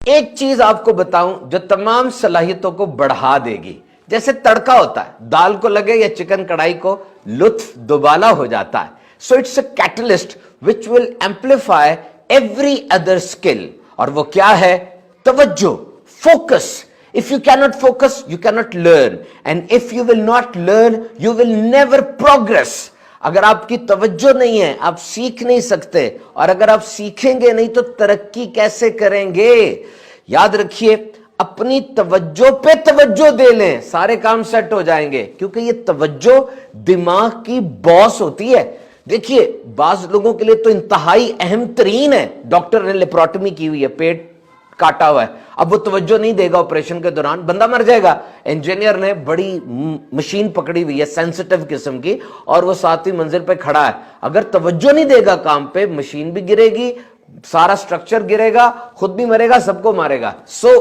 ایک چیز آپ کو بتاؤں جو تمام صلاحیتوں کو بڑھا دے گی. جیسے تڑکا ہوتا ہے, دال کو لگے یا چکن کڑھائی کو, لطف دوبالا ہو جاتا ہے. So it's a catalyst which will amplify every other skill. اور وہ کیا ہے؟ توجہ, focus. If you cannot focus, you cannot learn. And if you will not learn, you will never progress. اگر آپ کی توجہ نہیں ہے آپ سیکھ نہیں سکتے, اور اگر آپ سیکھیں گے نہیں تو ترقی کیسے کریں گے؟ یاد رکھیے, اپنی توجہ پہ توجہ دے لیں, سارے کام سیٹ ہو جائیں گے. کیونکہ یہ توجہ دماغ کی باس ہوتی ہے. دیکھیے بعض لوگوں کے لیے تو انتہائی اہم ترین ہے. ڈاکٹر نے لیپروٹمی کی ہوئی ہے, پیٹ کاٹا ہوا ہے, اب وہ توجہ نہیں دے گا آپریشن کے دوران, بندہ مر جائے گا. انجینئر نے بڑی مشین پکڑی ہوئی ہے سینسٹیو قسم کی, اور وہ 7ویں منزل پہ کھڑا ہے, اگر توجہ نہیں دے گا کام پہ, مشین بھی گرے گی, سارا سٹرکچر گرے گا, خود بھی مرے گا, سب کو مارے گا. سو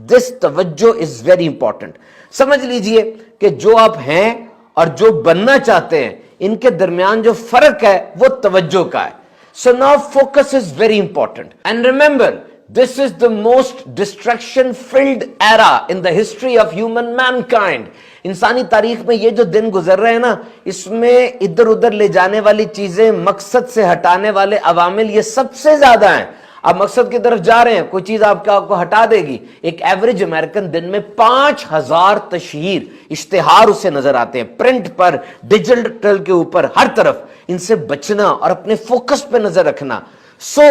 دس توجہ از ویری امپورٹنٹ. سمجھ لیجئے کہ جو آپ ہیں اور جو بننا چاہتے ہیں ان کے درمیان جو فرق ہے وہ توجہ کا ہے. So now focus is very important. And remember, this is the most distraction filled era in the history of human mankind. انسانی تاریخ میں یہ جو دن گزر رہے ہیں نا, اس میں ادھر ادھر لے جانے والی چیزیں, مقصد سے ہٹانے والے عوامل یہ سب سے زیادہ ہیں. آپ مقصد کی طرف جا رہے ہیں, کوئی چیز آپ کو ہٹا دے گی. ایک ایوریج امریکن دن میں 5000 تشہیر اشتہار اسے نظر آتے ہیں, پرنٹ پر, ڈیجیٹل کے اوپر, ہر طرف. ان سے بچنا اور اپنے فوکس پہ نظر رکھنا. سو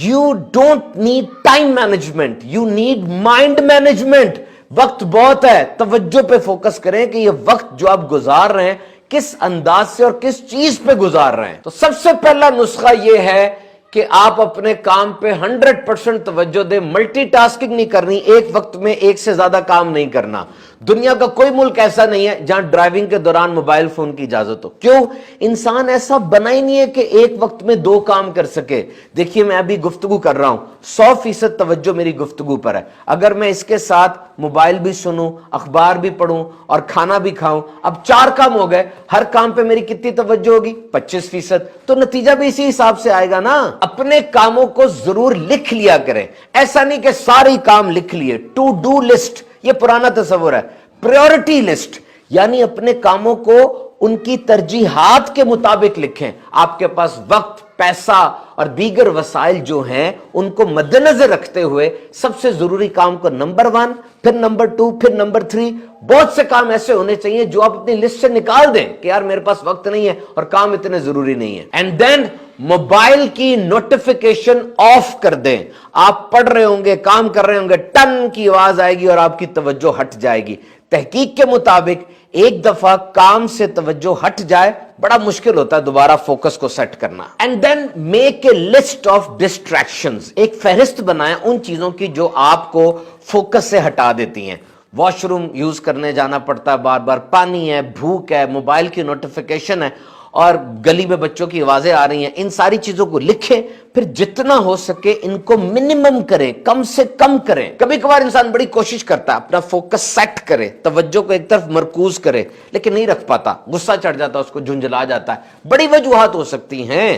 You don't need time management, you need mind management. وقت بہت ہے, توجہ پہ فوکس کریں کہ یہ وقت جو آپ گزار رہے ہیں کس انداز سے اور کس چیز پہ گزار رہے ہیں. تو سب سے پہلا نسخہ یہ ہے کہ آپ اپنے کام پہ 100% توجہ دیں. ملٹی ٹاسکنگ نہیں کرنی, ایک وقت میں ایک سے زیادہ کام نہیں کرنا. دنیا کا کوئی ملک ایسا نہیں ہے جہاں ڈرائیونگ کے دوران موبائل فون کی اجازت ہو. کیوں؟ انسان ایسا بنا ہی نہیں ہے کہ ایک وقت میں 2 کام کر سکے. دیکھیے میں ابھی گفتگو کر رہا ہوں, 100% توجہ میری گفتگو پر ہے. اگر میں اس کے ساتھ موبائل بھی سنوں, اخبار بھی پڑھوں اور کھانا بھی کھاؤں, اب 4 کام ہو گئے. ہر کام پہ میری کتنی توجہ ہوگی؟ 25%. تو نتیجہ بھی اسی حساب سے آئے گا نا. اپنے کاموں کو ضرور لکھ لیا کریں. ایسا نہیں کہ سارے کام لکھ لیے. ٹو ڈو لسٹ یہ پرانا تصور ہے. پریورٹی لسٹ یعنی اپنے کاموں کو ان کی ترجیحات کے مطابق لکھیں. آپ کے پاس وقت, پیسہ اور دیگر وسائل جو ہیں ان کو مد نظر رکھتے ہوئے سب سے ضروری کام کو نمبر 1, پھر نمبر 2, پھر نمبر 3. بہت سے کام ایسے ہونے چاہیے جو آپ اپنی لسٹ سے نکال دیں کہ یار میرے پاس وقت نہیں ہے اور کام اتنے ضروری نہیں ہے. اینڈ دین موبائل کی نوٹیفیکیشن آف کر دیں. آپ پڑھ رہے ہوں گے, کام کر رہے ہوں گے, ٹن کی آواز آئے گی اور آپ کی توجہ ہٹ جائے گی. تحقیق کے مطابق ایک دفعہ کام سے توجہ ہٹ جائے بڑا مشکل ہوتا ہے دوبارہ فوکس کو سیٹ کرنا. And then make a list of distractions. ایک فہرست بنائیں ان چیزوں کی جو آپ کو فوکس سے ہٹا دیتی ہیں. واش روم یوز کرنے جانا پڑتا ہے بار بار, پانی ہے, بھوک ہے, موبائل کی نوٹیفیکیشن ہے, اور گلی میں بچوں کی آوازیں آ رہی ہیں. ان ساری چیزوں کو لکھیں, پھر جتنا ہو سکے ان کو منیمم کریں, کم سے کم کریں. کبھی کبھار انسان بڑی کوشش کرتا ہے اپنا فوکس سیٹ کرے, توجہ کو ایک طرف مرکوز کرے, لیکن نہیں رکھ پاتا, غصہ چڑھ جاتا ہے, اس کو جھنجھلا جاتا ہے. بڑی وجوہات ہو سکتی ہیں,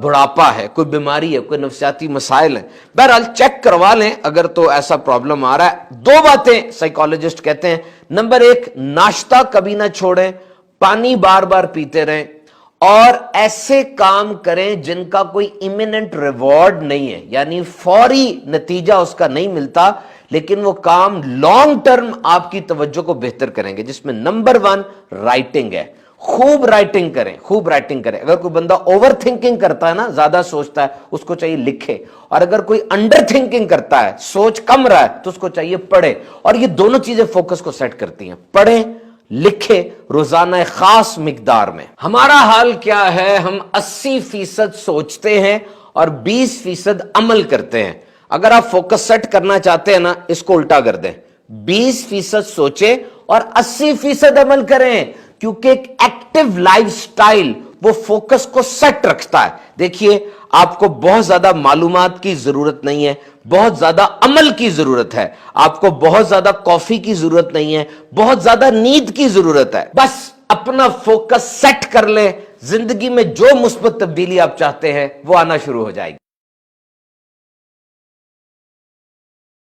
بڑھاپا ہے, کوئی بیماری ہے, کوئی نفسیاتی مسائل ہیں. بہرحال چیک کروا لیں اگر تو ایسا پرابلم آ رہا ہے. 2 باتیں سائیکالوجسٹ کہتے ہیں. نمبر 1, ناشتہ کبھی نہ چھوڑیں, پانی بار بار پیتے رہیں, اور ایسے کام کریں جن کا کوئی امییننٹ ریوارڈ نہیں ہے, یعنی فوری نتیجہ اس کا نہیں ملتا, لیکن وہ کام لانگ ٹرم آپ کی توجہ کو بہتر کریں گے. جس میں نمبر 1 رائٹنگ ہے. خوب رائٹنگ کریں, خوب رائٹنگ کریں. اگر کوئی بندہ اوور تھنکنگ کرتا ہے نا, زیادہ سوچتا ہے, اس کو چاہیے لکھے. اور اگر کوئی انڈر تھنکنگ کرتا ہے, سوچ کم رہا ہے, تو اس کو چاہیے پڑھے. اور یہ دونوں چیزیں فوکس کو سیٹ کرتی ہیں. پڑھیں, لکھے, روزانہ خاص مقدار میں. ہمارا حال کیا ہے؟ ہم 80% سوچتے ہیں اور 20% عمل کرتے ہیں. اگر آپ فوکس سیٹ کرنا چاہتے ہیں نا, اس کو الٹا کر دیں, 20% سوچیں اور 80% عمل کریں. کیونکہ ایک ایکٹیو لائف سٹائل وہ فوکس کو سیٹ رکھتا ہے. دیکھیے آپ کو بہت زیادہ معلومات کی ضرورت نہیں ہے, بہت زیادہ عمل کی ضرورت ہے. آپ کو بہت زیادہ کافی کی ضرورت نہیں ہے, بہت زیادہ نیند کی ضرورت ہے. بس اپنا فوکس سیٹ کر لیں, زندگی میں جو مثبت تبدیلی آپ چاہتے ہیں وہ آنا شروع ہو جائے گی.